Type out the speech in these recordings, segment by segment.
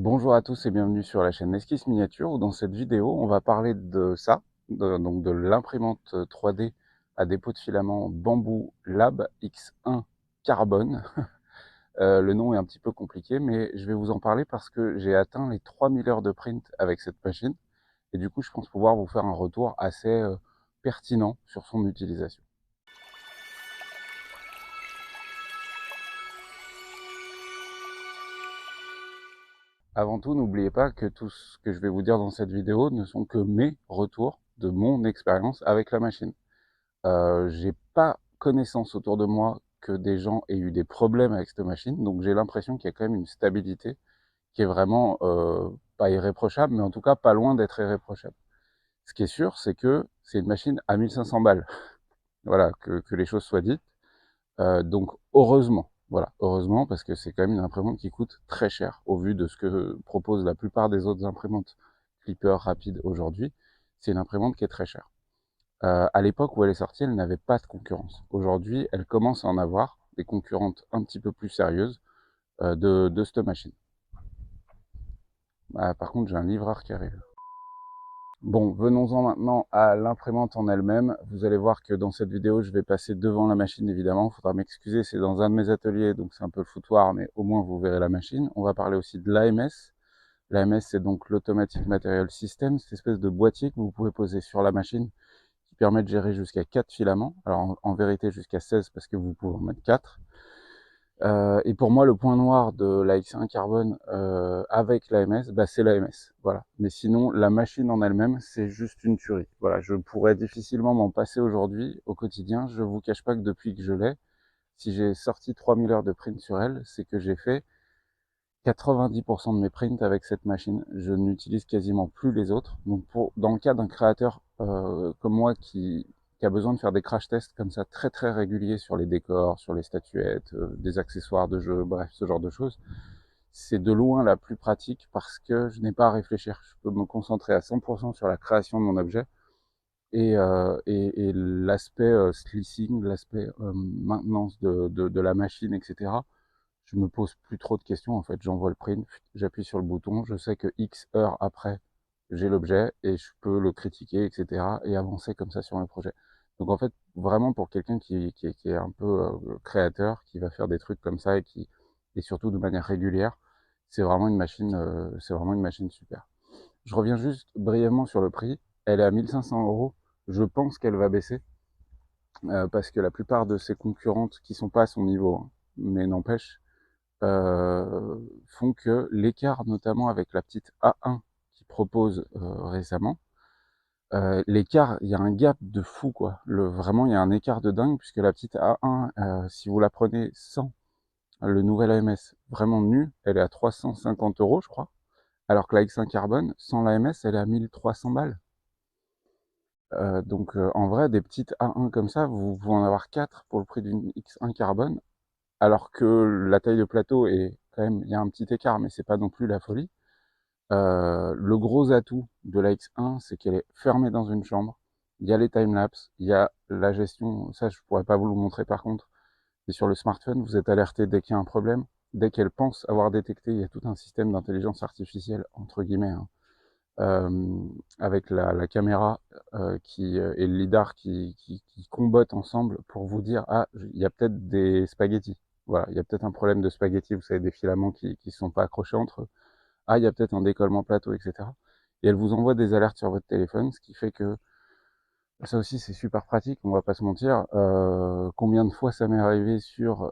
Bonjour à tous et bienvenue sur la chaîne Esquisse Miniature où dans cette vidéo on va parler de ça, donc de l'imprimante 3D à dépôt de filament Bamboo Lab X1 Carbone. Le nom est un petit peu compliqué mais je vais vous en parler parce que j'ai atteint les 3000 heures de print avec cette machine et du coup je pense pouvoir vous faire un retour assez pertinent sur son utilisation. Avant tout, n'oubliez pas que tout ce que je vais vous dire dans cette vidéo ne sont que mes retours de mon expérience avec la machine. J'ai pas connaissance autour de moi que des gens aient eu des problèmes avec cette machine, donc j'ai l'impression qu'il y a quand même une stabilité qui est vraiment pas irréprochable, mais en tout cas pas loin d'être irréprochable. Ce qui est sûr, c'est que c'est une machine à 1500 balles. Voilà, que les choses soient dites. Donc heureusement, voilà, heureusement, parce que c'est quand même une imprimante qui coûte très cher au vu de ce que proposent la plupart des autres imprimantes Clipper rapides aujourd'hui. C'est une imprimante qui est très chère. À l'époque où elle est sortie, elle n'avait pas de concurrence. Aujourd'hui, elle commence à en avoir des concurrentes un petit peu plus sérieuses de cette machine. Par contre, j'ai un livreur qui arrive. Bon, venons-en maintenant à l'imprimante en elle-même. Vous allez voir que dans cette vidéo, je vais passer devant la machine, évidemment. Il faudra m'excuser, c'est dans un de mes ateliers, donc c'est un peu le foutoir, mais au moins vous verrez la machine. On va parler aussi de l'AMS. L'AMS, c'est donc l'Automatic Material System, cette espèce de boîtier que vous pouvez poser sur la machine qui permet de gérer jusqu'à 4 filaments. Alors en vérité jusqu'à 16 parce que vous pouvez en mettre 4. Et pour moi, le point noir de la X1 Carbone avec l'AMS, bah, c'est l'AMS. Voilà. Mais sinon, la machine en elle-même, c'est juste une tuerie. Voilà, je pourrais difficilement m'en passer aujourd'hui au quotidien. Je vous cache pas que depuis que je l'ai, si j'ai sorti 3000 heures de print sur elle, c'est que j'ai fait 90% de mes prints avec cette machine. Je n'utilise quasiment plus les autres. Donc dans le cas d'un créateur comme moi qui a besoin de faire des crash tests comme ça très très réguliers sur les décors, sur les statuettes, des accessoires de jeu, bref, ce genre de choses, c'est de loin la plus pratique parce que je n'ai pas à réfléchir. Je peux me concentrer à 100% sur la création de mon objet et l'aspect slicing, l'aspect maintenance de la machine, etc. Je me pose plus trop de questions en fait, j'envoie le print, j'appuie sur le bouton, je sais que X heures après, j'ai l'objet et je peux le critiquer, etc. et avancer comme ça sur mes projets. Donc en fait, vraiment pour quelqu'un qui est un peu créateur, qui va faire des trucs comme ça et surtout de manière régulière, c'est vraiment une machine super. Je reviens juste brièvement sur le prix. Elle est à 1500 euros. Je pense qu'elle va baisser parce que la plupart de ses concurrentes qui sont pas à son niveau, hein, mais n'empêche, font que l'écart, notamment avec la petite A1 qui propose récemment, l'écart, il y a un gap de fou, quoi. Vraiment, il y a un écart de dingue, puisque la petite A1, si vous la prenez sans le nouvel AMS vraiment nu, elle est à 350 euros, je crois, alors que la X1 Carbone, sans l'AMS, elle est à 1300 balles. Donc en vrai, des petites A1 comme ça, vous pouvez en avoir 4 pour le prix d'une X1 Carbone, alors que la taille de plateau est quand même, il y a un petit écart, mais c'est pas non plus la folie. Le gros atout de la X1, c'est qu'elle est fermée dans une chambre. Il y a les timelapses, il y a la gestion, ça je pourrais pas vous le montrer par contre, mais sur le smartphone, vous êtes alerté dès qu'il y a un problème, dès qu'elle pense avoir détecté, il y a tout un système d'intelligence artificielle, entre guillemets, hein, avec la caméra et le lidar qui combattent ensemble pour vous dire, ah, il y a peut-être des spaghettis. Voilà, il y a peut-être un problème de spaghettis, vous savez, des filaments qui ne sont pas accrochés entre eux. Ah, il y a peut-être un décollement plateau, etc. Et elle vous envoie des alertes sur votre téléphone, ce qui fait que ça aussi c'est super pratique, on va pas se mentir. Combien de fois ça m'est arrivé sur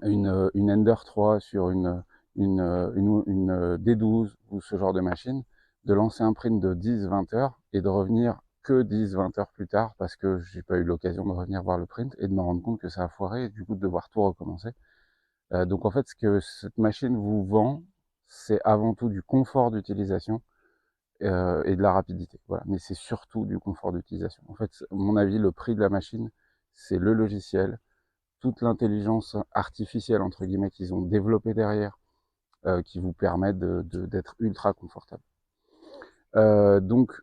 une Ender 3, sur une D12 ou ce genre de machine, de lancer un print de 10-20 heures et de revenir que 10-20 heures plus tard parce que j'ai pas eu l'occasion de revenir voir le print et de me rendre compte que ça a foiré et du coup de devoir tout recommencer. Donc en fait, ce que cette machine vous vend, c'est avant tout du confort d'utilisation et de la rapidité. Voilà. Mais c'est surtout du confort d'utilisation. En fait, à mon avis, le prix de la machine, c'est le logiciel, toute l'intelligence artificielle, entre guillemets, qu'ils ont développé derrière, qui vous permet d'être ultra confortable. Donc,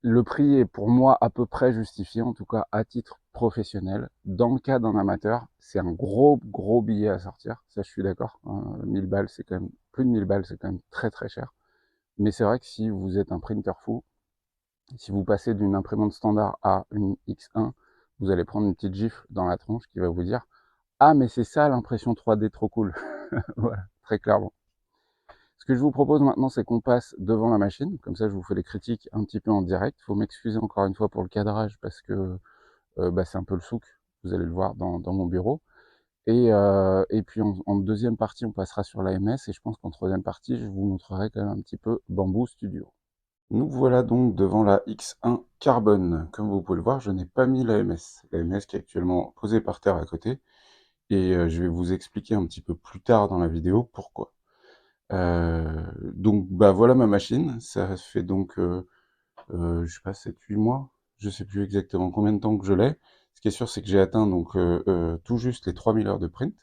le prix est pour moi à peu près justifié, en tout cas à titre professionnel. Dans le cas d'un amateur, c'est un gros billet à sortir, ça je suis d'accord. 1000 balles, c'est quand même, plus de 1000 balles, c'est quand même très très cher. Mais c'est vrai que si vous êtes un printer fou, si vous passez d'une imprimante standard à une X1, vous allez prendre une petite gifle dans la tronche qui va vous dire « Ah, mais c'est ça l'impression 3D trop cool !» Voilà, très clairement. Ce que je vous propose maintenant, c'est qu'on passe devant la machine. Comme ça, je vous fais les critiques un petit peu en direct. Il faut m'excuser encore une fois pour le cadrage parce que c'est un peu le souk. Vous allez le voir dans mon bureau. Et puis en deuxième partie, on passera sur l'AMS. Et je pense qu'en troisième partie, je vous montrerai quand même un petit peu Bamboo Studio. Nous voilà donc devant la X1 Carbone. Comme vous pouvez le voir, je n'ai pas mis l'AMS. L'AMS qui est actuellement posée par terre à côté. Et je vais vous expliquer un petit peu plus tard dans la vidéo pourquoi. Donc bah voilà ma machine, ça fait donc je sais pas 7-8 mois, je sais plus exactement combien de temps que je l'ai. Ce qui est sûr c'est que j'ai atteint donc tout juste les 3000 heures de print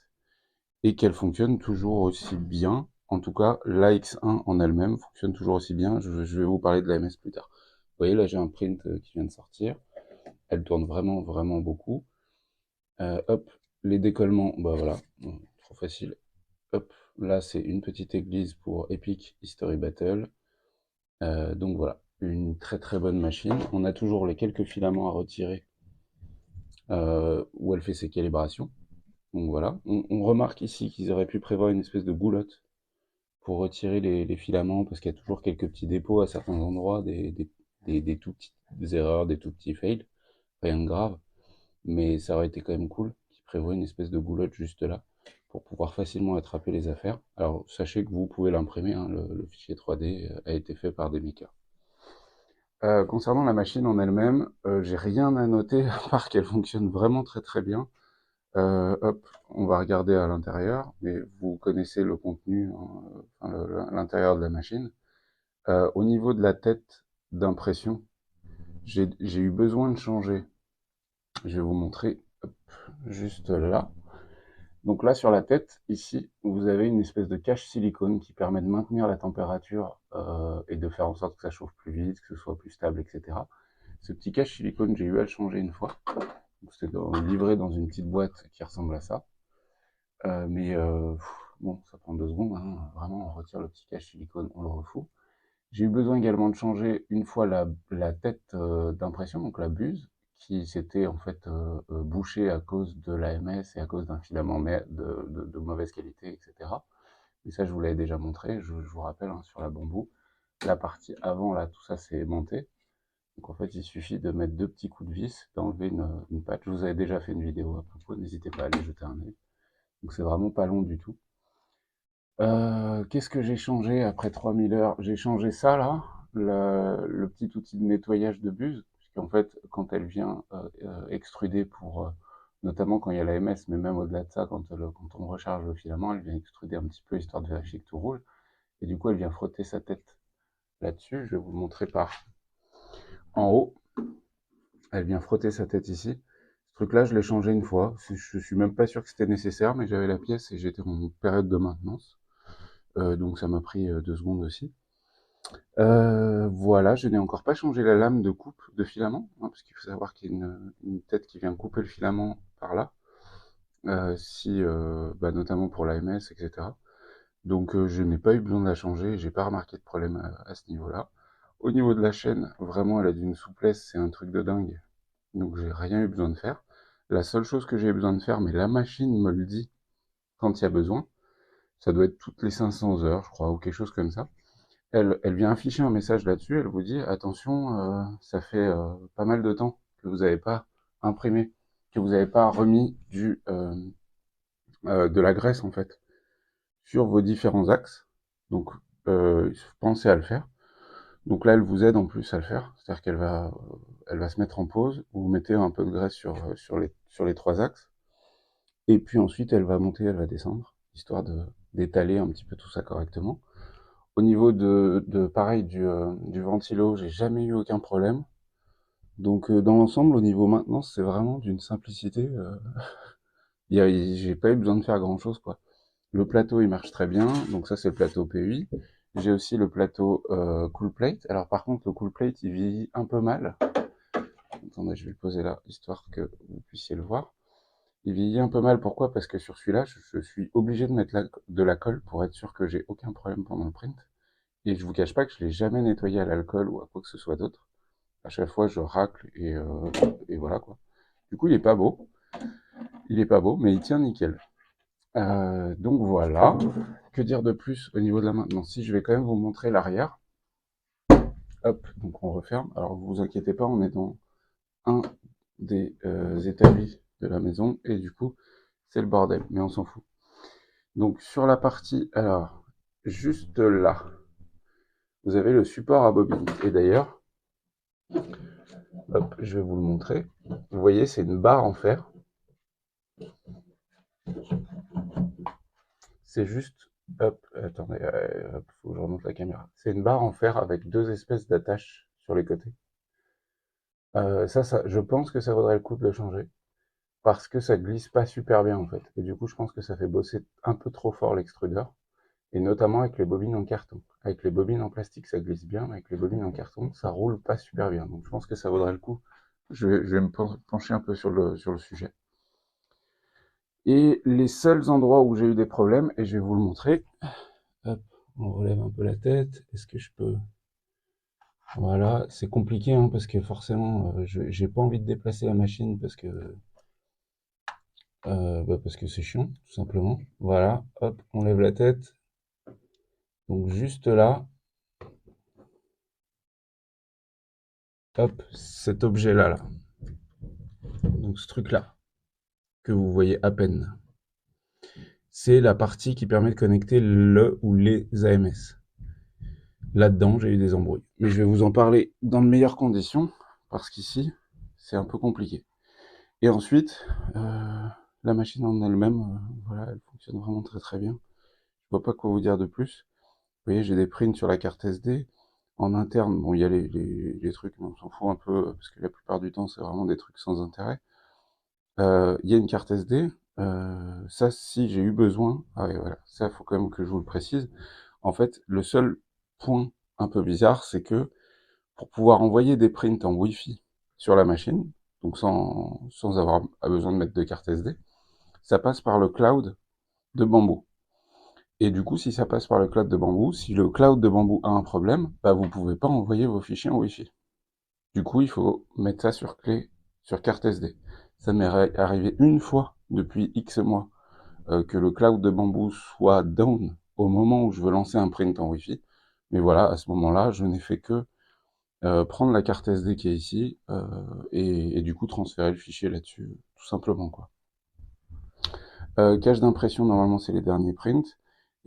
et qu'elle fonctionne toujours aussi bien. En tout cas, la X1 en elle-même fonctionne toujours aussi bien. Je vais vous parler de la MS plus tard. Vous voyez là j'ai un print qui vient de sortir. Elle tourne vraiment beaucoup. Hop, les décollements, bah voilà, trop facile. Hop, là c'est une petite église pour Epic History Battle. Donc voilà, une très bonne machine. On a toujours les quelques filaments à retirer où elle fait ses calibrations. Donc voilà, on remarque ici qu'ils auraient pu prévoir une espèce de goulotte pour retirer les filaments parce qu'il y a toujours quelques petits dépôts à certains endroits, des tout petites erreurs, des tout petits fails, rien de grave. Mais ça aurait été quand même cool qu'ils prévoient une espèce de goulotte juste là pour pouvoir facilement attraper les affaires. Alors sachez que vous pouvez l'imprimer, hein, le fichier 3D a été fait par des makers. Concernant la machine en elle-même, j'ai rien à noter à part qu'elle fonctionne vraiment très bien. Hop, on va regarder à l'intérieur, mais vous connaissez le contenu, hein, enfin, l'intérieur de la machine. Au niveau de la tête d'impression, j'ai eu besoin de changer. Je vais vous montrer, hop, juste là. Donc là, sur la tête, ici, vous avez une espèce de cache silicone qui permet de maintenir la température et de faire en sorte que ça chauffe plus vite, que ce soit plus stable, etc. Ce petit cache silicone, j'ai eu à le changer une fois. C'est livré dans une petite boîte qui ressemble à ça. Bon, ça prend 2 secondes, hein. Vraiment, on retire le petit cache silicone, on le refout. J'ai eu besoin également de changer une fois la tête d'impression, donc la buse, qui s'était en fait bouchée à cause de l'AMS et à cause d'un filament de mauvaise qualité, etc. Et ça, je vous l'avais déjà montré, je vous rappelle, hein, sur la bambou. La partie avant, là, tout ça, c'est aimanté. Donc en fait, il suffit de mettre 2 petits coups de vis, d'enlever une patch. Je vous avais déjà fait une vidéo à propos, n'hésitez pas à aller jeter un œil. Donc c'est vraiment pas long du tout. Qu'est-ce que j'ai changé après 3000 heures? J'ai changé ça là, le petit outil de nettoyage de buse, puisqu'en fait, quand elle vient extruder pour, notamment quand il y a la MS, mais même au-delà de ça, quand on recharge le filament, elle vient extruder un petit peu histoire de vérifier que tout roule. Et du coup, elle vient frotter sa tête là-dessus. Je vais vous le montrer par en haut. Elle vient frotter sa tête ici. Ce truc-là, je l'ai changé une fois. Je suis même pas sûr que c'était nécessaire, mais j'avais la pièce et j'étais en période de maintenance. Donc ça m'a pris 2 secondes aussi. Voilà, je n'ai encore pas changé la lame de coupe de filament, hein, parce qu'il faut savoir qu'il y a une tête qui vient couper le filament par là, notamment pour l'AMS, etc. Donc je n'ai pas eu besoin de la changer, j'ai pas remarqué de problème à ce niveau-là. Au niveau de la chaîne, vraiment elle a d'une souplesse, c'est un truc de dingue. Donc j'ai rien eu besoin de faire. La seule chose que j'ai eu besoin de faire, mais la machine me le dit quand il y a besoin, ça doit être toutes les 500 heures, je crois, ou quelque chose comme ça. Elle vient afficher un message là-dessus, elle vous dit attention, ça fait pas mal de temps que vous n'avez pas imprimé, que vous n'avez pas remis de la graisse en fait sur vos différents axes. Donc pensez à le faire. Donc là, elle vous aide en plus à le faire, c'est-à-dire elle va se mettre en pause, vous mettez un peu de graisse sur les 3 axes, et puis ensuite elle va monter, elle va descendre, histoire d'étaler un petit peu tout ça correctement. Au niveau pareil, du ventilo, j'ai jamais eu aucun problème. Donc dans l'ensemble, au niveau maintenance, c'est vraiment d'une simplicité. J'ai pas eu besoin de faire grand chose, quoi. Le plateau, il marche très bien. Donc ça, c'est le plateau PEI. J'ai aussi le plateau Cool Plate. Alors par contre, le Cool Plate, il vieillit un peu mal. attendez, je vais le poser là, histoire que vous puissiez le voir. Il vieillit un peu mal, pourquoi? Parce que sur celui-là, je suis obligé de mettre de la colle pour être sûr que j'ai aucun problème pendant le print. Et je vous cache pas que je l'ai jamais nettoyé à l'alcool ou à quoi que ce soit d'autre. À chaque fois, je racle et voilà quoi. Du coup, il est pas beau. Il est pas beau, mais il tient nickel. Donc voilà. Que dire de plus au niveau de la maintenance? Si je vais quand même vous montrer l'arrière. Hop, donc on referme. Alors vous inquiétez pas, on est dans un des établis de la maison et du coup c'est le bordel, mais on s'en fout. Donc sur la partie, alors juste là, vous avez le support à bobine. Et d'ailleurs, hop, je vais vous le montrer. Vous voyez, c'est une barre en fer. C'est juste, hop, attendez, hop, faut que je remonte la caméra. C'est une barre en fer avec deux espèces d'attaches sur les côtés. Ça, je pense que ça vaudrait le coup de le changer parce que ça glisse pas super bien en fait. Et du coup, je pense que ça fait bosser un peu trop fort l'extrudeur. Et notamment avec les bobines en carton. Avec les bobines en plastique, ça glisse bien, mais avec les bobines en carton, ça roule pas super bien. Donc je pense que ça vaudrait le coup. Je vais me pencher un peu sur le sujet. Et les seuls endroits où j'ai eu des problèmes, et je vais vous le montrer. Hop, on relève un peu la tête. Est-ce que je peux... Voilà, c'est compliqué hein, parce que forcément, j'ai pas envie de déplacer la machine parce que c'est chiant, tout simplement. Voilà, hop, on lève la tête. Donc juste là, hop, cet objet-là, là. Donc ce truc-là, que vous voyez à peine, c'est la partie qui permet de connecter le ou les AMS. Là-dedans, j'ai eu des embrouilles. Mais je vais vous en parler dans de meilleures conditions, parce qu'ici, c'est un peu compliqué. Et ensuite, la machine en elle-même, voilà, elle fonctionne vraiment très très bien. Je vois pas quoi vous dire de plus. Vous voyez, j'ai des prints sur la carte SD. En interne, bon, il y a les trucs, mais on s'en fout un peu, parce que la plupart du temps, c'est vraiment des trucs sans intérêt. Il y a une carte SD. Ça, si j'ai eu besoin, ah ouais, voilà, ça, faut quand même que je vous le précise. En fait, le seul point un peu bizarre, c'est que pour pouvoir envoyer des prints en Wi-Fi sur la machine, donc sans avoir besoin de mettre de carte SD, ça passe par le cloud de Bamboo. Et du coup, si ça passe par le cloud de Bamboo, si le cloud de Bamboo a un problème, bah vous pouvez pas envoyer vos fichiers en Wi-Fi. Du coup, il faut mettre ça sur clé, sur carte SD. Ça m'est arrivé une fois depuis X mois que le cloud de Bamboo soit down au moment où je veux lancer un print en Wi-Fi. Mais voilà, à ce moment-là, je n'ai fait que prendre la carte SD qui est ici et du coup transférer le fichier là-dessus, tout simplement quoi. Cache d'impression, normalement c'est les derniers prints.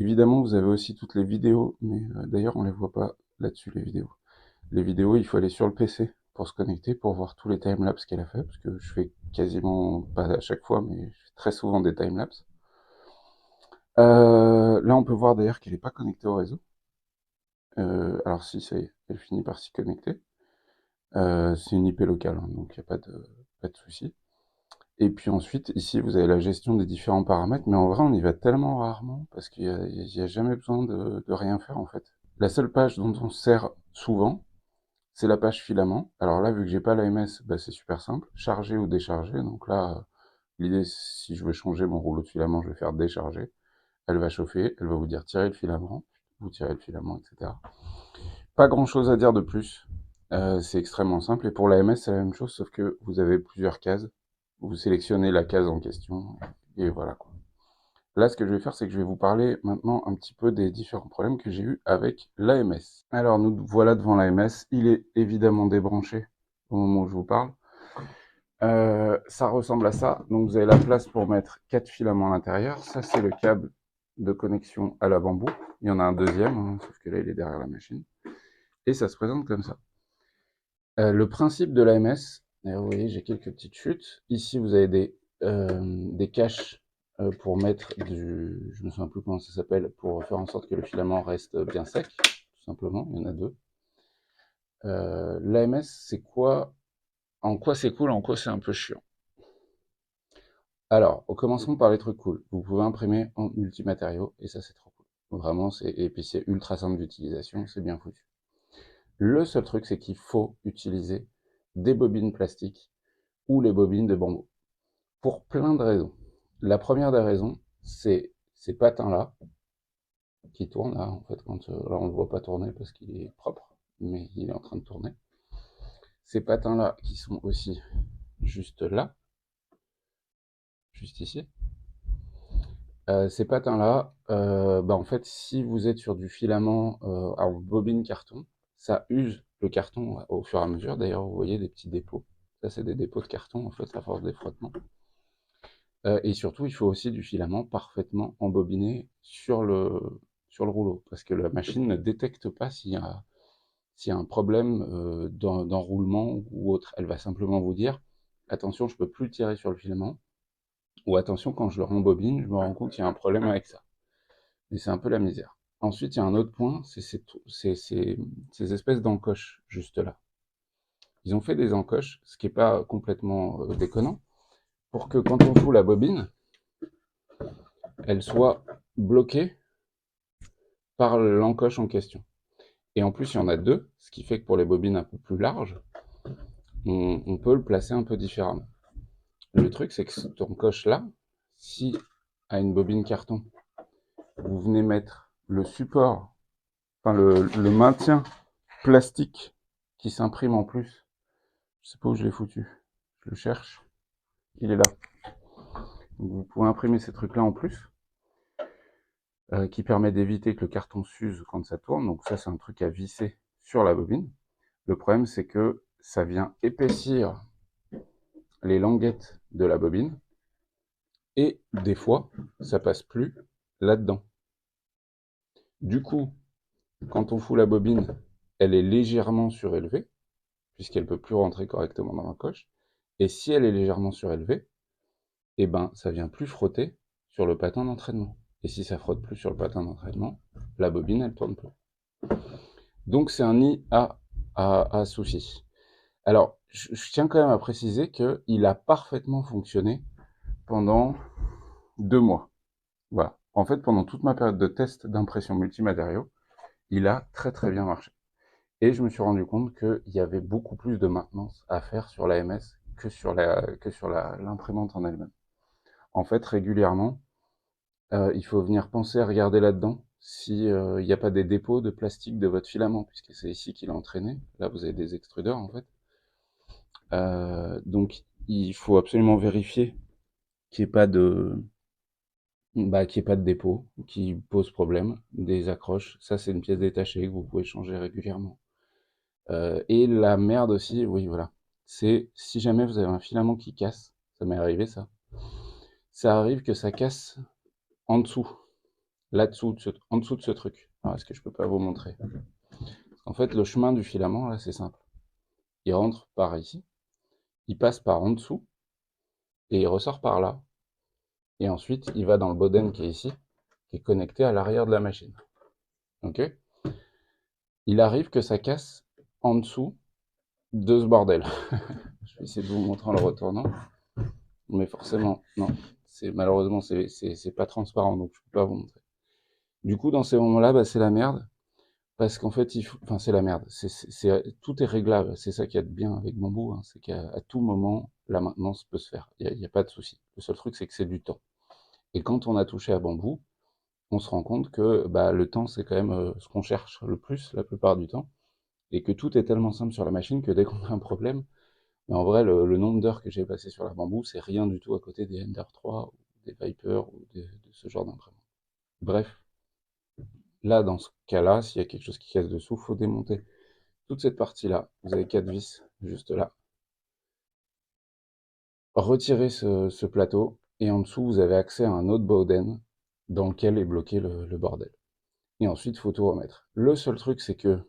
Évidemment, vous avez aussi toutes les vidéos, mais d'ailleurs on les voit pas là-dessus les vidéos. Les vidéos, il faut aller sur le PC pour se connecter, pour voir tous les timelapses qu'elle a fait, parce que je fais quasiment, pas à chaque fois, mais je fais très souvent des timelapses. Là, on peut voir d'ailleurs qu'elle n'est pas connectée au réseau. Alors si, ça y est, elle finit par s'y connecter. C'est une IP locale, hein, donc il n'y a pas de souci. Et puis ensuite, ici, vous avez la gestion des différents paramètres, mais en vrai, on y va tellement rarement, parce qu'il n'y a jamais besoin de rien faire, en fait. La seule page dont on se sert souvent, c'est la page filament. Alors là, vu que j'ai pas l'AMS, bah, c'est super simple, charger ou décharger. Donc là, l'idée, si je veux changer mon rouleau de filament, je vais faire décharger. Elle va chauffer, elle va vous dire tirer le filament, vous tirez le filament, etc. Pas grand chose à dire de plus. C'est extrêmement simple. Et pour l'AMS, c'est la même chose, sauf que vous avez plusieurs cases. Vous sélectionnez la case en question, et voilà quoi. Là, ce que je vais faire, c'est que je vais vous parler maintenant un petit peu des différents problèmes que j'ai eu avec l'AMS. Alors, nous voilà devant l'AMS. Il est évidemment débranché au moment où je vous parle. Ça ressemble à ça. Donc, vous avez la place pour mettre 4 filaments à l'intérieur. Ça, c'est le câble de connexion à la bambou. Il y en a un deuxième, hein, sauf que là, il est derrière la machine. Et ça se présente comme ça. Le principe de l'AMS, vous voyez, j'ai quelques petites chutes. Ici, vous avez des caches pour mettre je me souviens plus comment ça s'appelle, pour faire en sorte que le filament reste bien sec, tout simplement. Il y en a deux. L'AMS, c'est quoi? En quoi c'est cool, en quoi c'est un peu chiant? Alors, commençons par les trucs cool. Vous pouvez imprimer en multimatériaux, et ça, c'est trop cool. Vraiment, et puis c'est ultra simple d'utilisation, c'est bien foutu. Le seul truc, c'est qu'il faut utiliser des bobines plastiques ou les bobines de bambou. Pour plein de raisons. La première des raisons, c'est ces patins-là, qui tourne là, en fait, quand là on le voit pas tourner parce qu'il est propre, mais il est en train de tourner. Ces patins-là qui sont aussi juste là, juste ici. Ces patins-là, en fait, si vous êtes sur du filament en bobine carton, ça use le carton au fur et à mesure. D'ailleurs, vous voyez des petits dépôts. Ça, c'est des dépôts de carton, en fait, à force des frottements. Et surtout, il faut aussi du filament parfaitement embobiné sur le rouleau, parce que la machine ne détecte pas s'il y a un problème d'enroulement ou autre. Elle va simplement vous dire, attention, je peux plus tirer sur le filament, ou attention, quand je le rembobine, je me rends compte qu'il y a un problème avec ça. Et c'est un peu la misère. Ensuite, il y a un autre point, c'est ces espèces d'encoches, juste là. Ils ont fait des encoches, ce qui n'est pas complètement déconnant, pour que quand on fout la bobine, elle soit bloquée par l'encoche en question. Et en plus, il y en a deux, ce qui fait que pour les bobines un peu plus larges, on peut le placer un peu différemment. Le truc, c'est que cette encoche-là, si à une bobine carton, vous venez mettre le support, enfin le maintien plastique qui s'imprime en plus, je sais pas où je l'ai foutu, je le cherche, il est là. Donc vous pouvez imprimer ces trucs-là en plus, qui permet d'éviter que le carton s'use quand ça tourne. Donc ça, c'est un truc à visser sur la bobine. Le problème, c'est que ça vient épaissir les languettes de la bobine, et des fois, ça passe plus là-dedans. Du coup, quand on fout la bobine, elle est légèrement surélevée, puisqu'elle ne peut plus rentrer correctement dans la coche. Et si elle est légèrement surélevée, eh ben, ça vient plus frotter sur le patin d'entraînement. Et si ça frotte plus sur le patin d'entraînement, la bobine, elle tourne plus. Donc c'est un nid à soucis. Alors, je tiens quand même à préciser qu'il a parfaitement fonctionné pendant 2 mois. Voilà. En fait, pendant toute ma période de test d'impression multimatériaux, il a très très bien marché. Et je me suis rendu compte qu'il y avait beaucoup plus de maintenance à faire sur l'AMS que sur l'imprimante en elle-même. En fait, régulièrement, il faut venir penser à regarder là-dedans s'il n'y a pas des dépôts de plastique de votre filament, puisque c'est ici qu'il a entraîné. Là, vous avez des extrudeurs, en fait. Donc, il faut absolument vérifier qu'il n'y ait pas de dépôt qui pose problème, des accroches. Ça, c'est une pièce détachée que vous pouvez changer régulièrement. Et la merde aussi, oui, voilà. C'est si jamais vous avez un filament qui casse, ça m'est arrivé ça. Ça arrive que ça casse en dessous, là-dessous, en dessous de ce truc. Alors, est-ce que je peux pas vous montrer? En fait, le chemin du filament, là, c'est simple. Il rentre par ici, il passe par en dessous, et il ressort par là. Et ensuite, il va dans le bodem qui est ici, qui est connecté à l'arrière de la machine. Ok? Il arrive que ça casse en dessous de ce bordel. Je vais essayer de vous montrer en le retournant. Mais forcément, non. Malheureusement, c'est pas transparent, donc je peux pas vous montrer. Du coup, dans ces moments-là, c'est la merde. Parce qu'en fait, enfin, c'est la merde. Tout est réglable. C'est ça qu'il y a de bien avec Bambou, hein. C'est qu'à tout moment, la maintenance peut se faire. Il y a pas de souci. Le seul truc, c'est que c'est du temps. Et quand on a touché à Bambou, on se rend compte que le temps, c'est quand même ce qu'on cherche le plus la plupart du temps. Et que tout est tellement simple sur la machine que dès qu'on a un problème, mais en vrai, le nombre d'heures que j'ai passé sur la Bambou, c'est rien du tout à côté des Ender 3, ou des Viper, ou de ce genre d'imprimante. Bref, là, dans ce cas-là, s'il y a quelque chose qui casse dessous, il faut démonter toute cette partie-là. Vous avez 4 vis, juste là. Retirez ce plateau, et en dessous, vous avez accès à un autre bowden dans lequel est bloqué le bordel. Et ensuite, il faut tout remettre. Le seul truc, c'est que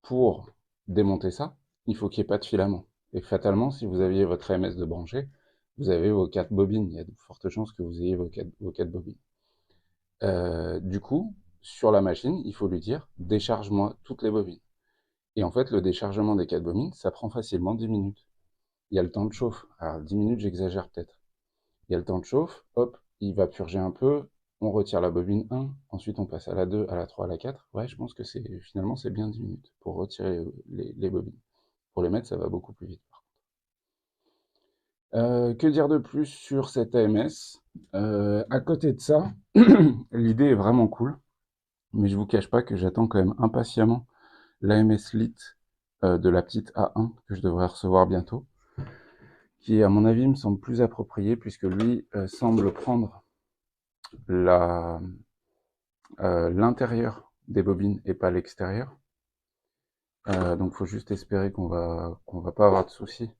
pour démonter ça, il faut qu'il n'y ait pas de filament. Et fatalement, si vous aviez votre AMS de branché, vous avez vos 4 bobines. Il y a de fortes chances que vous ayez vos 4 bobines. Du coup, sur la machine, il faut lui dire « décharge-moi toutes les bobines ». Et en fait, le déchargement des 4 bobines, ça prend facilement 10 minutes. Il y a le temps de chauffe. Alors 10 minutes, j'exagère peut-être. Il y a le temps de chauffe, hop, il va purger un peu, on retire la bobine 1, ensuite on passe à la 2, à la 3, à la 4. Ouais, je pense que finalement c'est bien 10 minutes pour retirer les bobines. Pour les mettre, ça va beaucoup plus vite. Que dire de plus sur cette AMS? À côté de ça, l'idée est vraiment cool, mais je vous cache pas que j'attends quand même impatiemment l'AMS Lite de la petite A1 que je devrais recevoir bientôt, qui à mon avis me semble plus approprié puisque lui semble prendre l'intérieur des bobines et pas l'extérieur. Donc faut juste espérer qu'on va pas avoir de soucis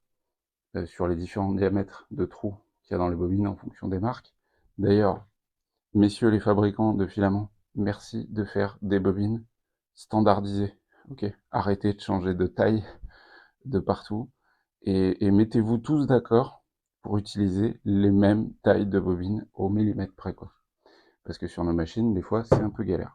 sur les différents diamètres de trous qu'il y a dans les bobines en fonction des marques. D'ailleurs, messieurs les fabricants de filaments, merci de faire des bobines standardisées. Ok, arrêtez de changer de taille de partout et mettez-vous tous d'accord pour utiliser les mêmes tailles de bobines au millimètre près, quoi. Parce que sur nos machines, des fois, c'est un peu galère.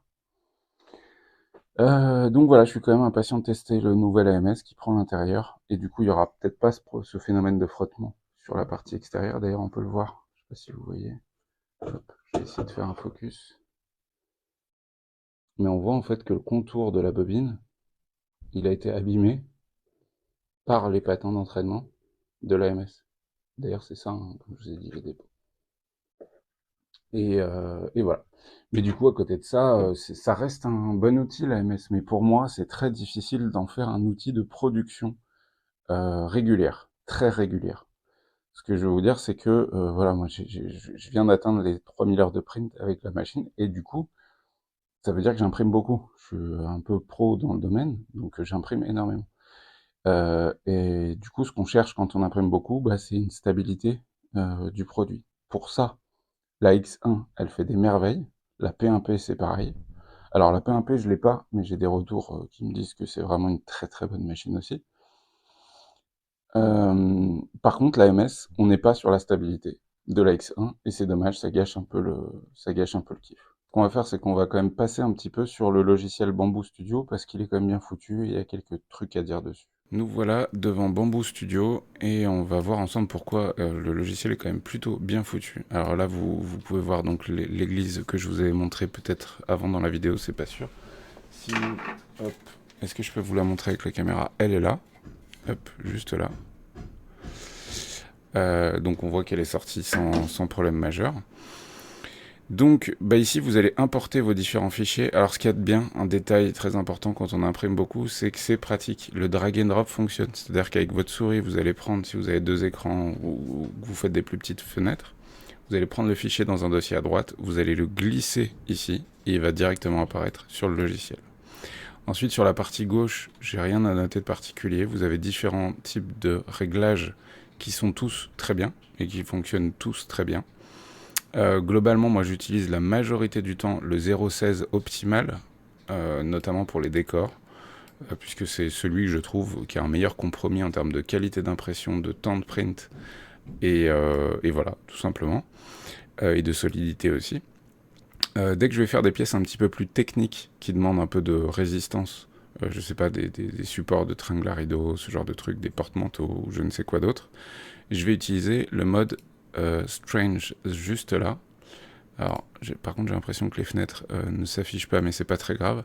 Donc voilà, je suis quand même impatient de tester le nouvel AMS qui prend l'intérieur. Et du coup, il y aura peut-être pas ce phénomène de frottement sur la partie extérieure. D'ailleurs, on peut le voir. Je sais pas si vous voyez. Hop, je vais essayer de faire un focus. Mais on voit en fait que le contour de la bobine, il a été abîmé par les patins d'entraînement de l'AMS. D'ailleurs, c'est ça, hein, comme je vous ai dit, les dépôts. Et voilà. Mais du coup, à côté de ça, ça reste un bon outil, l'AMS. Mais pour moi, c'est très difficile d'en faire un outil de production régulière, très régulière. Ce que je veux vous dire, c'est que voilà, moi, je viens d'atteindre les 3000 heures de print avec la machine, et du coup, ça veut dire que j'imprime beaucoup. Je suis un peu pro dans le domaine, donc j'imprime énormément. Et du coup, ce qu'on cherche quand on imprime beaucoup, bah, c'est une stabilité du produit. Pour ça, la X1, elle fait des merveilles. La P1P, c'est pareil. Alors la P1P, je l'ai pas, mais j'ai des retours qui me disent que c'est vraiment une très très bonne machine aussi. Par contre, la MS, on n'est pas sur la stabilité de la X1, et c'est dommage, ça gâche un peu le kiff. Ce qu'on va faire, c'est qu'on va quand même passer un petit peu sur le logiciel Bamboo Studio, parce qu'il est quand même bien foutu, et il y a quelques trucs à dire dessus. Nous voilà devant Bamboo Studio, et on va voir ensemble pourquoi le logiciel est quand même plutôt bien foutu. Alors là, vous pouvez voir donc l'église que je vous avais montré peut-être avant dans la vidéo, c'est pas sûr. Si, hop, est-ce que je peux vous la montrer avec la caméra? Elle est là. Hop, juste là. Donc on voit qu'elle est sortie sans problème majeur. Donc bah ici vous allez importer vos différents fichiers. Alors ce qu'il y a de bien, un détail très important quand on imprime beaucoup, c'est que c'est pratique. Le drag and drop fonctionne. C'est-à-dire qu'avec votre souris, vous allez prendre, si vous avez deux écrans ou que vous faites des plus petites fenêtres, vous allez prendre le fichier dans un dossier à droite, vous allez le glisser ici, et il va directement apparaître sur le logiciel. Ensuite, sur la partie gauche, j'ai rien à noter de particulier. Vous avez différents types de réglages qui sont tous très bien et qui fonctionnent tous très bien. Globalement, moi j'utilise la majorité du temps le 0.16 optimal, notamment pour les décors, puisque c'est celui que je trouve qui a un meilleur compromis en termes de qualité d'impression, de temps de print, et voilà, tout simplement, et de solidité aussi. Dès que je vais faire des pièces un petit peu plus techniques qui demandent un peu de résistance, je sais pas, des supports de tringles à rideaux, ce genre de trucs, des porte-manteaux ou je ne sais quoi d'autre, je vais utiliser le mode Strange juste là. Alors, par contre, j'ai l'impression que les fenêtres ne s'affichent pas, mais c'est pas très grave.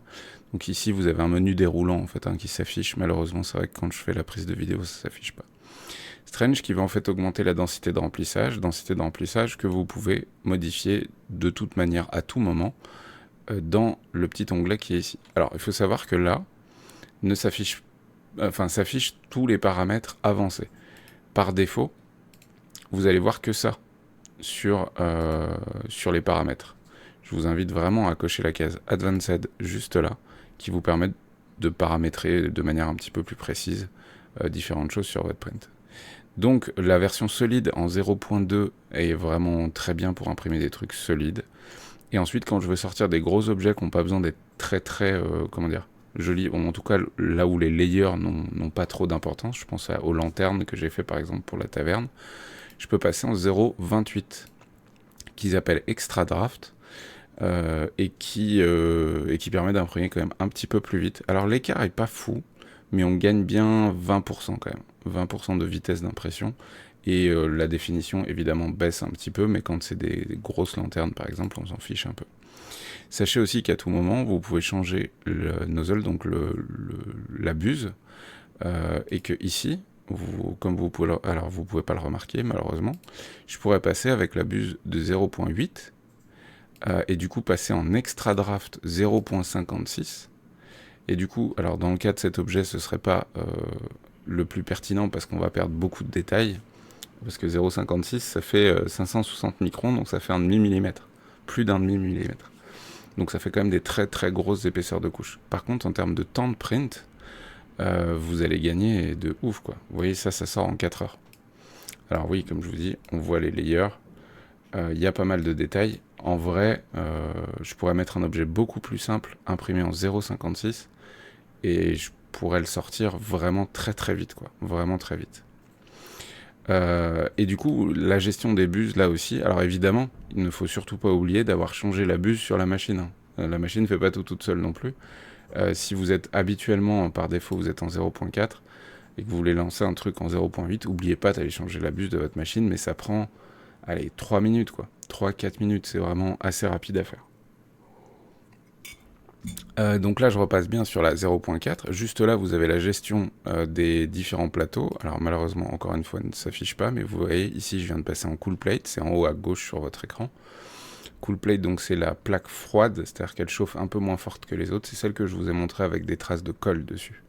Donc ici, vous avez un menu déroulant en fait hein, qui s'affiche. Malheureusement, c'est vrai que quand je fais la prise de vidéo, ça s'affiche pas. Strange qui va en fait augmenter la densité de remplissage que vous pouvez modifier de toute manière à tout moment dans le petit onglet qui est ici. Alors il faut savoir que là s'affiche tous les paramètres avancés. Par défaut, vous allez voir que ça sur les paramètres. Je vous invite vraiment à cocher la case Advanced juste là, qui vous permet de paramétrer de manière un petit peu plus précise différentes choses sur votre print. Donc la version solide en 0.2 est vraiment très bien pour imprimer des trucs solides. Et ensuite, quand je veux sortir des gros objets qui n'ont pas besoin d'être très jolis, en tout cas là où les layers n'ont pas trop d'importance, je pense aux lanternes que j'ai fait par exemple pour la taverne, je peux passer en 0.28 qu'ils appellent Extra Draft et qui permet d'imprimer quand même un petit peu plus vite. Alors l'écart est pas fou, mais on gagne bien 20% quand même. 20% de vitesse d'impression, et la définition évidemment baisse un petit peu, mais quand c'est des grosses lanternes par exemple, on s'en fiche un peu. Sachez aussi qu'à tout moment, vous pouvez changer le nozzle, donc la buse, et que ici, comme vous pouvez, alors vous pouvez pas le remarquer malheureusement, je pourrais passer avec la buse de 0.8 et du coup passer en extra draft 0.56. Et du coup, alors dans le cas de cet objet, ce serait pas le plus pertinent parce qu'on va perdre beaucoup de détails. Parce que 0.56, ça fait 560 microns, donc ça fait un demi-millimètre. Plus d'un demi-millimètre. Donc ça fait quand même des très très grosses épaisseurs de couche. Par contre, en termes de temps de print, vous allez gagner de ouf, quoi. Vous voyez, ça sort en 4 heures. Alors oui, comme je vous dis, on voit les layers. Il y a pas mal de détails. En vrai, je pourrais mettre un objet beaucoup plus simple, imprimé en 0.56, et je pourrais le sortir vraiment très très vite, quoi. Vraiment très vite. Et du coup, la gestion des buses, là aussi, alors évidemment, il ne faut surtout pas oublier d'avoir changé la buse sur la machine. La machine ne fait pas tout toute seule non plus. Si vous êtes habituellement, par défaut, vous êtes en 0.4 et que vous voulez lancer un truc en 0.8, n'oubliez pas d'aller changer la buse de votre machine, mais ça prend, allez, 3 minutes, quoi. 3-4 minutes, c'est vraiment assez rapide à faire. Donc là, je repasse bien sur la 0.4. Juste là, vous avez la gestion des différents plateaux. Alors malheureusement, encore une fois, elle ne s'affiche pas, mais vous voyez, ici, je viens de passer en cool plate. C'est en haut à gauche sur votre écran. Cool plate, donc c'est la plaque froide, c'est-à-dire qu'elle chauffe un peu moins forte que les autres. C'est celle que je vous ai montré avec des traces de colle dessus.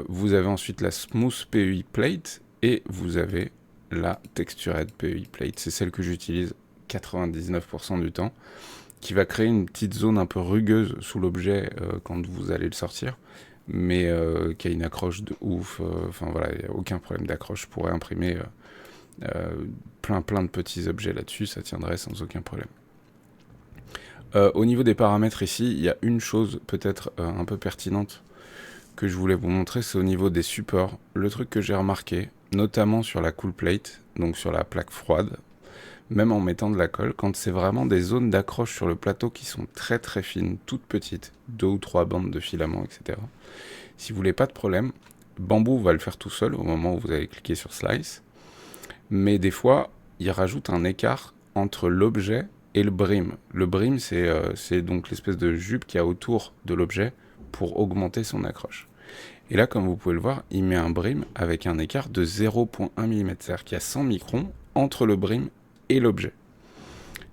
Vous avez ensuite la smooth PEI plate et vous avez la textured PEI plate. C'est celle que j'utilise 99% du temps, qui va créer une petite zone un peu rugueuse sous l'objet quand vous allez le sortir, mais qui a une accroche de ouf. Enfin voilà, il n'y a aucun problème d'accroche. Je pourrais imprimer plein de petits objets là-dessus, ça tiendrait sans aucun problème. Au niveau des paramètres ici, il y a une chose peut-être un peu pertinente que je voulais vous montrer, c'est au niveau des supports. Le truc que j'ai remarqué, notamment sur la cool plate, donc sur la plaque froide, même en mettant de la colle, quand c'est vraiment des zones d'accroche sur le plateau qui sont très très fines, toutes petites, 2 ou 3 bandes de filament, etc. Si vous voulez pas de problème, Bamboo va le faire tout seul au moment où vous allez cliquer sur Slice, mais des fois, il rajoute un écart entre l'objet et le brim. Le brim, c'est donc l'espèce de jupe qu'il y a autour de l'objet pour augmenter son accroche. Et là, comme vous pouvez le voir, il met un brim avec un écart de 0.1 mm, c'est-à-dire qu'il y a 100 microns entre le brim et l'objet.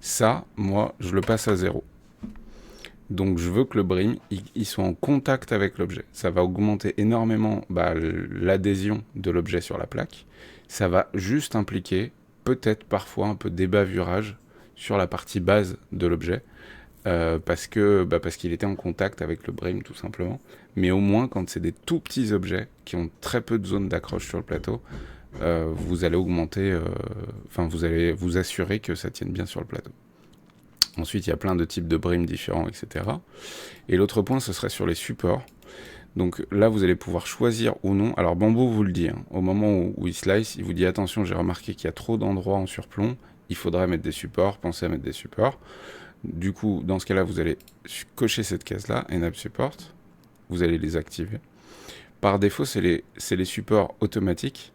Ça, moi, je le passe à 0. Donc je veux que le brim il soit en contact avec l'objet. Ça va augmenter énormément l'adhésion de l'objet sur la plaque. Ça va juste impliquer peut-être parfois un peu d'ébavurage sur la partie base de l'objet. Parce qu'il était en contact avec le brim tout simplement. Mais au moins quand c'est des tout petits objets qui ont très peu de zones d'accroche sur le plateau, vous allez augmenter, vous allez vous assurer que ça tienne bien sur le plateau. Ensuite, il y a plein de types de brimes différents, etc. Et l'autre point, ce serait sur les supports. Donc là, vous allez pouvoir choisir ou non. Alors Bamboo vous le dit, au moment où il slice, il vous dit attention, j'ai remarqué qu'il y a trop d'endroits en surplomb, il faudrait mettre des supports, pensez à mettre des supports. Du coup, dans ce cas-là, vous allez cocher cette case-là, Enable Support, vous allez les activer. Par défaut, c'est les supports automatiques.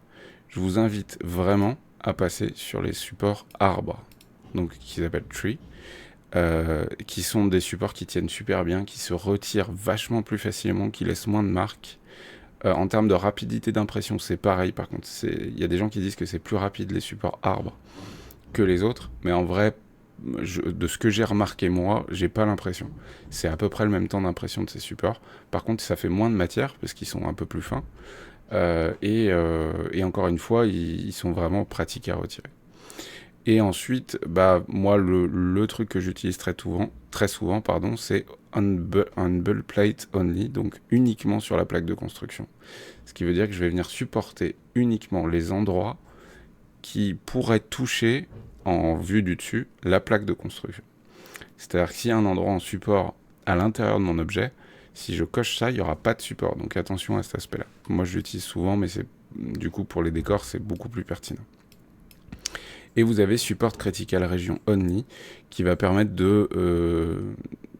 Je vous invite vraiment à passer sur les supports arbres, donc qui s'appellent Tree, qui sont des supports qui tiennent super bien, qui se retirent vachement plus facilement, qui laissent moins de marques. En termes de rapidité d'impression, c'est pareil. Par contre, il y a des gens qui disent que c'est plus rapide les supports arbres que les autres, mais en vrai, de ce que j'ai remarqué moi, j'ai pas l'impression. C'est à peu près le même temps d'impression de ces supports. Par contre, ça fait moins de matière parce qu'ils sont un peu plus fins. Et encore une fois, ils sont vraiment pratiques à retirer. Et ensuite, moi, le truc que j'utilise très souvent, c'est Unbuild Plate Only, donc uniquement sur la plaque de construction. Ce qui veut dire que je vais venir supporter uniquement les endroits qui pourraient toucher, en vue du dessus, la plaque de construction. C'est-à-dire que s'il y a un endroit en support à l'intérieur de mon objet, si je coche ça, il n'y aura pas de support. Donc attention à cet aspect-là. Moi, je l'utilise souvent, mais du coup, pour les décors, c'est beaucoup plus pertinent. Et vous avez Support Critical Region Only, qui va permettre de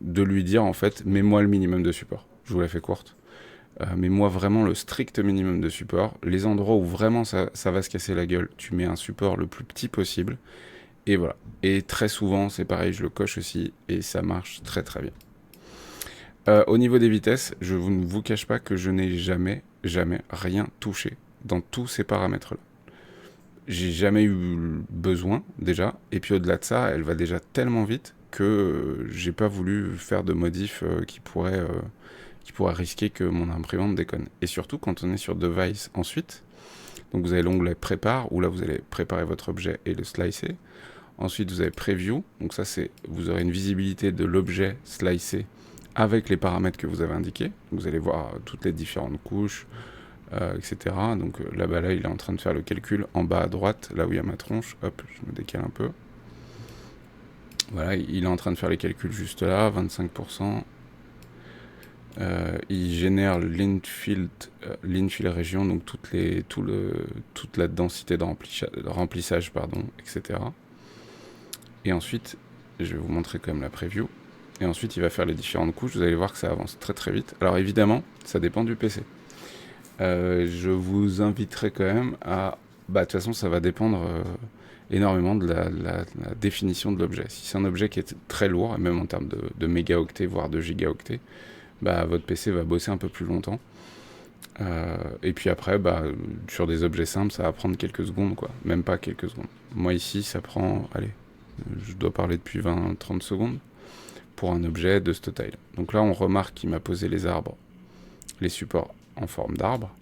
lui dire, en fait, mets-moi le minimum de support. Je vous la fais courte. Mets-moi vraiment le strict minimum de support. Les endroits où vraiment ça va se casser la gueule, tu mets un support le plus petit possible. Et voilà. Et très souvent, c'est pareil, je le coche aussi, et ça marche très très bien. Au niveau des vitesses, je ne vous cache pas que je n'ai jamais jamais rien touché dans tous ces paramètres-là. J'ai jamais eu besoin déjà, et puis au-delà de ça, elle va déjà tellement vite que j'ai pas voulu faire de modifs qui pourraient risquer que mon imprimante déconne. Et surtout quand on est sur device ensuite, donc vous avez l'onglet prépare, où là vous allez préparer votre objet et le slicer. Ensuite vous avez preview, donc ça c'est, vous aurez une visibilité de l'objet slicé avec les paramètres que vous avez indiqués. Vous allez voir toutes les différentes couches, etc. Donc là-bas, là, il est en train de faire le calcul en bas à droite, là où il y a ma tronche. Hop, je me décale un peu. Voilà, il est en train de faire les calculs juste là, 25%. Il génère l'infill région, donc toute la densité de remplissage, pardon, etc. Et ensuite, je vais vous montrer quand même la preview. Et ensuite, il va faire les différentes couches. Vous allez voir que ça avance très très vite. Alors évidemment, ça dépend du PC. Je vous inviterai quand même à... Bah, de toute façon, ça va dépendre énormément de la définition de l'objet. Si c'est un objet qui est très lourd, et même en termes de mégaoctets, voire de gigaoctets, bah, votre PC va bosser un peu plus longtemps. Et puis après, bah, sur des objets simples, ça va prendre quelques secondes, quoi. Même pas quelques secondes. Moi, ici, ça prend... Allez, je dois parler depuis 20-30 secondes pour un objet de cette taille. Donc là, on remarque qu'il m'a posé les arbres, les supports en forme d'arbre.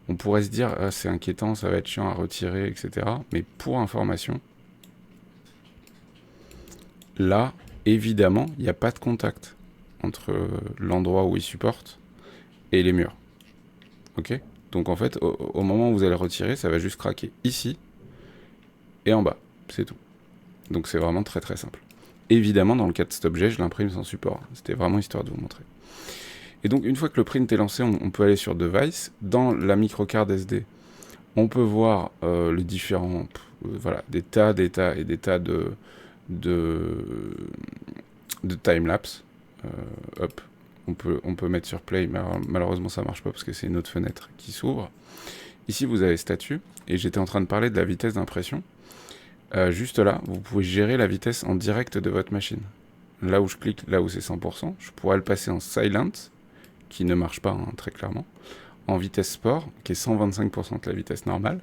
On pourrait se dire, ah, c'est inquiétant, ça va être chiant à retirer, etc. Mais pour information, là, évidemment, il n'y a pas de contact entre l'endroit où il supporte et les murs. Ok ? Donc en fait, au moment où vous allez retirer, ça va juste craquer ici et en bas. C'est tout. Donc c'est vraiment très très simple. Évidemment, dans le cas de cet objet, je l'imprime sans support. C'était vraiment histoire de vous montrer. Et donc, une fois que le print est lancé, on peut aller sur Device. Dans la microcard SD, on peut voir les différents... voilà, des tas et des tas de timelapse. Hop, on peut mettre sur Play, mais malheureusement, ça marche pas parce que c'est une autre fenêtre qui s'ouvre. Ici, vous avez Statut, et j'étais en train de parler de la vitesse d'impression. Juste là, vous pouvez gérer la vitesse en direct de votre machine. Là où je clique, là où c'est 100%, je pourrais le passer en Silent, qui ne marche pas, hein, très clairement, en vitesse sport, qui est 125% de la vitesse normale,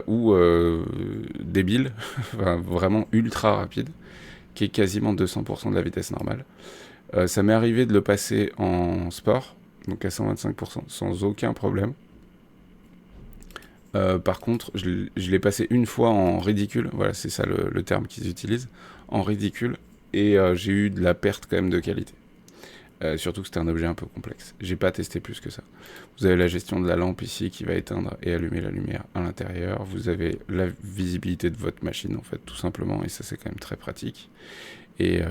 ou débile, enfin, vraiment ultra rapide, qui est quasiment 200% de la vitesse normale. Ça m'est arrivé de le passer en sport, donc à 125%, sans aucun problème. Par contre, je l'ai passé une fois en ridicule, voilà, c'est ça le terme qu'ils utilisent, en ridicule, et j'ai eu de la perte quand même de qualité. Surtout que c'était un objet un peu complexe. J'ai pas testé plus que ça. Vous avez la gestion de la lampe ici qui va éteindre et allumer la lumière à l'intérieur. Vous avez la visibilité de votre machine en fait, tout simplement, et ça c'est quand même très pratique. Et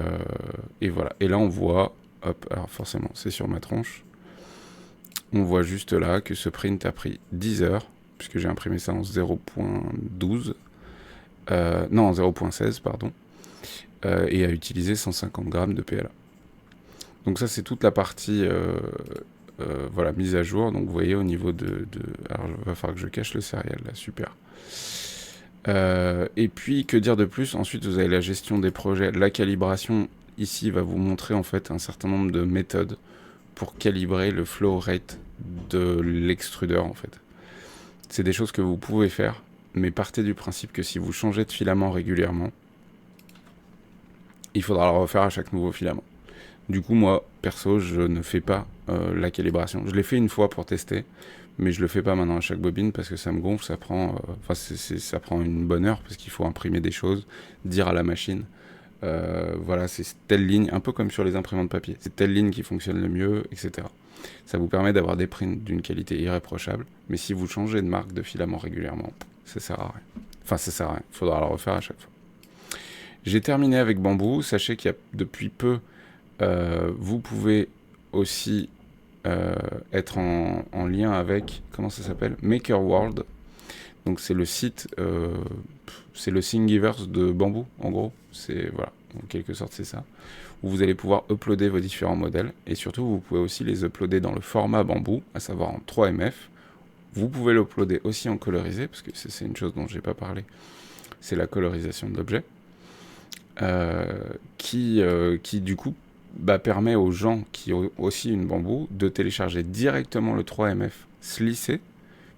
voilà. Et là on voit, hop, alors forcément c'est sur ma tronche, on voit juste là que ce print a pris 10 heures, puisque j'ai imprimé ça en 0.12, non en 0.16 pardon, et a utilisé 150 grammes de PLA. Donc ça c'est toute la partie voilà, mise à jour. Donc vous voyez au niveau alors il va falloir que je cache le serial là, super. Et puis que dire de plus, ensuite vous avez la gestion des projets, la calibration. Ici va vous montrer en fait un certain nombre de méthodes pour calibrer le flow rate de l'extrudeur en fait. C'est des choses que vous pouvez faire, mais partez du principe que si vous changez de filament régulièrement, il faudra le refaire à chaque nouveau filament. Du coup, moi, perso, je ne fais pas la calibration. Je l'ai fait une fois pour tester, mais je le fais pas maintenant à chaque bobine parce que ça me gonfle, ça prend, ça prend une bonne heure parce qu'il faut imprimer des choses, dire à la machine, voilà, c'est telle ligne, un peu comme sur les imprimantes papier, c'est telle ligne qui fonctionne le mieux, etc. Ça vous permet d'avoir des prints d'une qualité irréprochable, mais si vous changez de marque de filament régulièrement, ça sert à rien. Enfin, ça sert à rien, il faudra le refaire à chaque fois. J'ai terminé avec Bamboo. Sachez qu'il y a depuis peu, vous pouvez aussi être en lien avec, comment ça s'appelle, Maker World. Donc c'est le site, c'est le Thingiverse de Bamboo, en gros. C'est, voilà, en quelque sorte c'est ça. Où vous allez pouvoir uploader vos différents modèles. Et surtout, vous pouvez aussi les uploader dans le format Bamboo, à savoir en 3MF. Vous pouvez l'uploader aussi en colorisé, parce que c'est une chose dont j'ai pas parlé. C'est la colorisation de l'objet. Qui du coup permet aux gens qui ont aussi une Bamboo de télécharger directement le 3MF lissé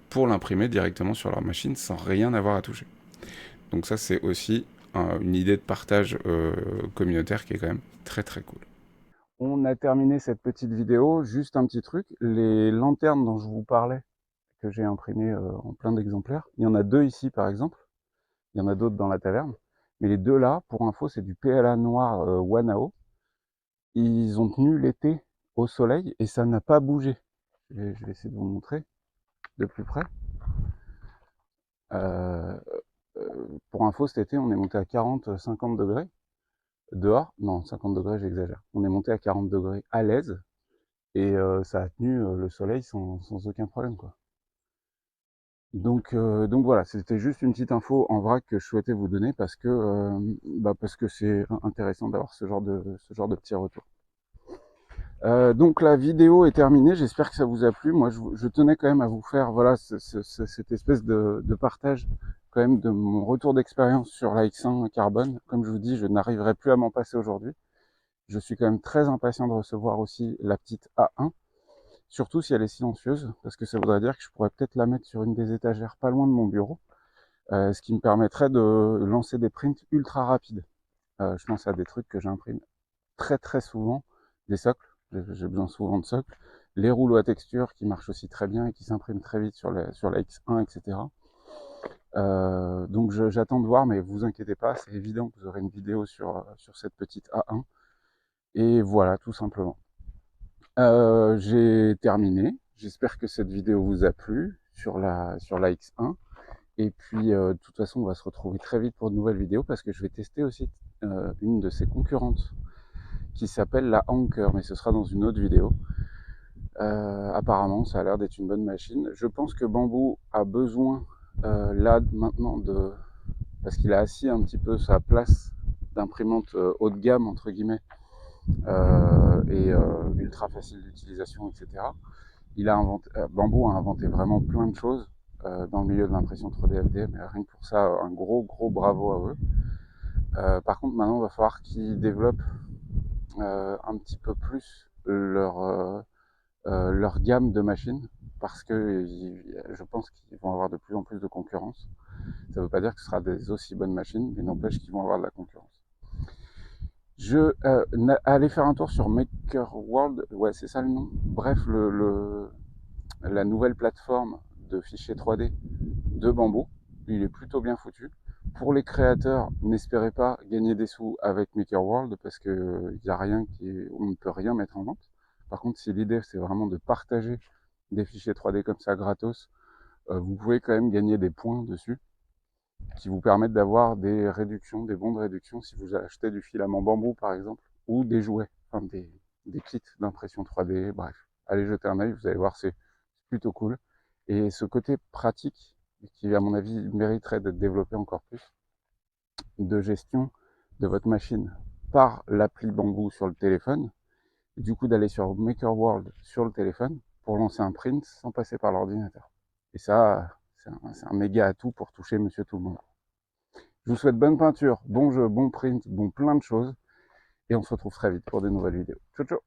pour l'imprimer directement sur leur machine sans rien avoir à toucher. Donc ça, c'est aussi une idée de partage communautaire qui est quand même très très cool. On a terminé cette petite vidéo. Juste un petit truc, les lanternes dont je vous parlais, que j'ai imprimées en plein d'exemplaires, il y en a 2 ici par exemple, il y en a d'autres dans la taverne, mais les 2 là, pour info, c'est du PLA noir Wanao. Ils ont tenu l'été au soleil et ça n'a pas bougé. Je vais essayer de vous montrer de plus près. Pour info, cet été, on est monté à 40-50 degrés. Dehors, non, 50 degrés, j'exagère. On est monté à 40 degrés à l'aise et ça a tenu le soleil sans aucun problème, quoi. Donc voilà, c'était juste une petite info en vrac que je souhaitais vous donner parce que c'est intéressant d'avoir ce genre de petit retour. Donc la vidéo est terminée, j'espère que ça vous a plu. Moi je tenais quand même à vous faire voilà cette espèce de partage quand même de mon retour d'expérience sur la X1 Carbone. Comme je vous dis, je n'arriverai plus à m'en passer aujourd'hui. Je suis quand même très impatient de recevoir aussi la petite A1, surtout si elle est silencieuse, parce que ça voudrait dire que je pourrais peut-être la mettre sur une des étagères pas loin de mon bureau, ce qui me permettrait de lancer des prints ultra rapides. Je pense à des trucs que j'imprime très très souvent, des socles, j'ai besoin souvent de socles, les rouleaux à texture qui marchent aussi très bien et qui s'impriment très vite sur la X1, etc. Donc j'attends de voir, mais vous inquiétez pas, c'est évident que vous aurez une vidéo sur cette petite A1. Et voilà, tout simplement. J'ai terminé. J'espère que cette vidéo vous a plu sur la X1. Et puis, de toute façon, on va se retrouver très vite pour de nouvelles vidéos parce que je vais tester aussi une de ses concurrentes qui s'appelle la Anker, mais ce sera dans une autre vidéo. Apparemment, ça a l'air d'être une bonne machine. Je pense que Bamboo a besoin là maintenant parce qu'il a assis un petit peu sa place d'imprimante haut de gamme entre guillemets et ultra facile d'utilisation, etc. Bamboo a inventé vraiment plein de choses dans le milieu de l'impression 3D FDM, et rien que pour ça, un gros bravo à eux. Par contre, maintenant, il va falloir qu'ils développent un petit peu plus leur gamme de machines, parce que je pense qu'ils vont avoir de plus en plus de concurrence. Ça ne veut pas dire que ce sera des aussi bonnes machines, mais n'empêche qu'ils vont avoir de la concurrence. Allez faire un tour sur Maker World, ouais c'est ça le nom. Bref, la nouvelle plateforme de fichiers 3D de Bamboo, il est plutôt bien foutu. Pour les créateurs, n'espérez pas gagner des sous avec Maker World parce que y a rien on ne peut rien mettre en vente. Par contre, si l'idée c'est vraiment de partager des fichiers 3D comme ça gratos, vous pouvez quand même gagner des points dessus qui vous permettent d'avoir des réductions, des bons de réduction si vous achetez du filament bambou par exemple, ou des jouets, enfin des kits d'impression 3D, bref. Allez jeter un œil, vous allez voir, c'est plutôt cool. Et ce côté pratique, qui à mon avis mériterait d'être développé encore plus, de gestion de votre machine par l'appli Bamboo sur le téléphone, et du coup d'aller sur Maker World sur le téléphone pour lancer un print sans passer par l'ordinateur. Et ça, c'est un méga atout pour toucher monsieur tout le monde. Je vous souhaite bonne peinture, bon jeu, bon print, bon plein de choses. Et on se retrouve très vite pour de nouvelles vidéos. Ciao, ciao!